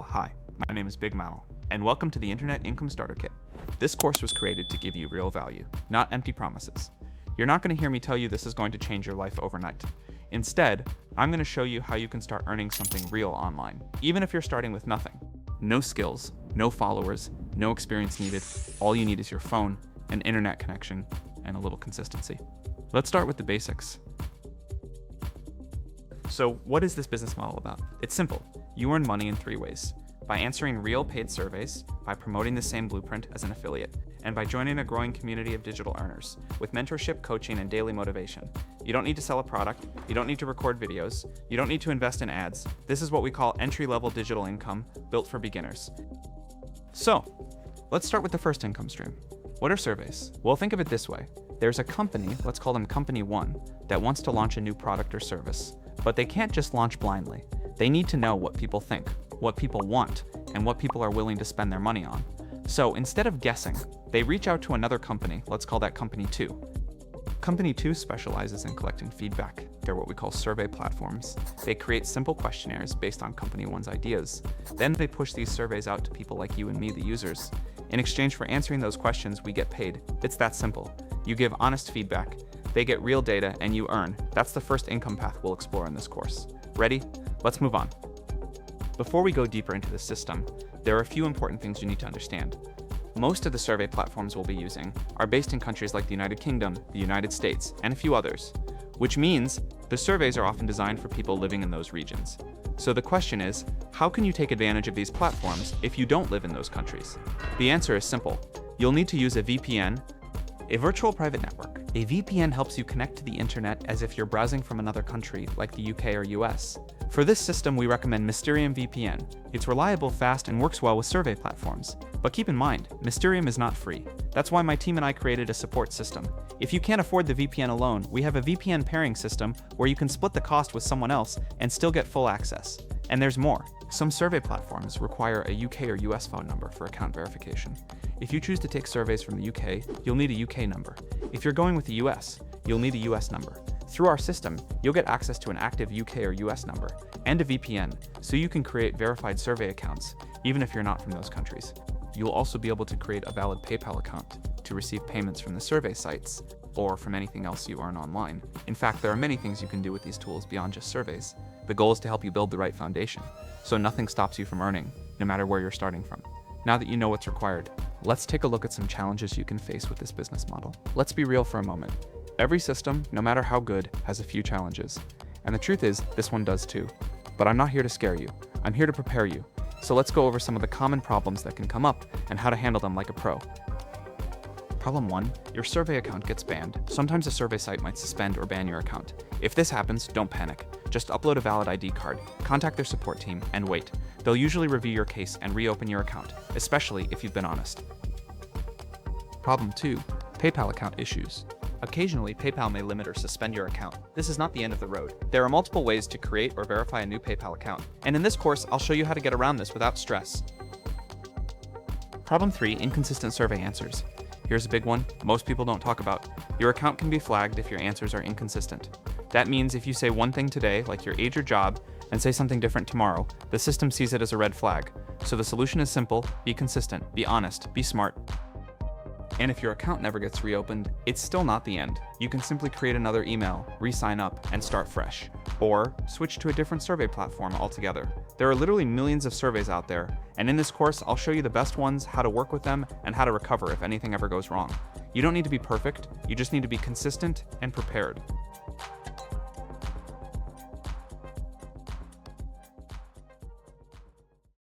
Hi, my name is Big Menel, and welcome to the Internet Income Starter Kit. This course was created to give you real value, not empty promises. You're not going to hear me tell you this is going to change your life overnight. Instead, I'm going to show you how you can start earning something real online, even if you're starting with nothing. No skills, no followers, no experience needed. All you need is your phone, an internet connection, and a little consistency. Let's start with the basics. So what is this business model about? It's simple. You earn money in 3 ways: by answering real paid surveys, by promoting the same blueprint as an affiliate, and by joining a growing community of digital earners with mentorship, coaching, and daily motivation. You don't need to sell a product, you don't need to record videos, you don't need to invest in ads. This is what we call entry-level digital income built for beginners. So, let's start with the first income stream. What are surveys? Well, think of it this way. There's a company, let's call them Company 1, that wants to launch a new product or service. But they can't just launch blindly. They need to know what people think, what people want, and what people are willing to spend their money on. So instead of guessing, they reach out to another company, let's call that Company 2. Company 2 specializes in collecting feedback. They're what we call survey platforms. They create simple questionnaires based on Company 1's ideas. Then they push these surveys out to people like you and me, the users. In exchange for answering those questions, we get paid. It's that simple. You give honest feedback, they get real data, and you earn. That's the first income path we'll explore in this course. Ready? Let's move on. Before we go deeper into the system, there are a few important things you need to understand. Most of the survey platforms we'll be using are based in countries like the United Kingdom, the United States, and a few others, which means the surveys are often designed for people living in those regions. So the question is, how can you take advantage of these platforms if you don't live in those countries? The answer is simple. You'll need to use a VPN, a virtual private network. A VPN helps you connect to the internet as if you're browsing from another country like the UK or US. For this system, we recommend Mysterium VPN. It's reliable, fast, and works well with survey platforms. But keep in mind, Mysterium is not free. That's why my team and I created a support system. If you can't afford the VPN alone, we have a VPN pairing system where you can split the cost with someone else and still get full access. And there's more. Some survey platforms require a UK or US phone number for account verification. If you choose to take surveys from the UK, you'll need a UK number. If you're going with the US, you'll need a US number. Through our system, you'll get access to an active UK or US number and a VPN, so you can create verified survey accounts, even if you're not from those countries. You'll also be able to create a valid PayPal account to receive payments from the survey sites or from anything else you earn online. In fact, there are many things you can do with these tools beyond just surveys. The goal is to help you build the right foundation, so nothing stops you from earning, no matter where you're starting from. Now that you know what's required, let's take a look at some challenges you can face with this business model. Let's be real for a moment. Every system, no matter how good, has a few challenges. And the truth is, this one does too. But I'm not here to scare you. I'm here to prepare you. So let's go over some of the common problems that can come up and how to handle them like a pro. Problem 1, your survey account gets banned. Sometimes a survey site might suspend or ban your account. If this happens, don't panic. Just upload a valid ID card, contact their support team, and wait. They'll usually review your case and reopen your account, especially if you've been honest. Problem 2, PayPal account issues. Occasionally, PayPal may limit or suspend your account. This is not the end of the road. There are multiple ways to create or verify a new PayPal account, and in this course, I'll show you how to get around this without stress. Problem 3, inconsistent survey answers. Here's a big one most people don't talk about. Your account can be flagged if your answers are inconsistent. That means if you say one thing today, like your age or job, and say something different tomorrow, the system sees it as a red flag. So the solution is simple: be consistent, be honest, be smart. And if your account never gets reopened, it's still not the end. You can simply create another email, re-sign up, and start fresh. Or switch to a different survey platform altogether. There are literally millions of surveys out there, and in this course, I'll show you the best ones, how to work with them, and how to recover if anything ever goes wrong. You don't need to be perfect, you just need to be consistent and prepared.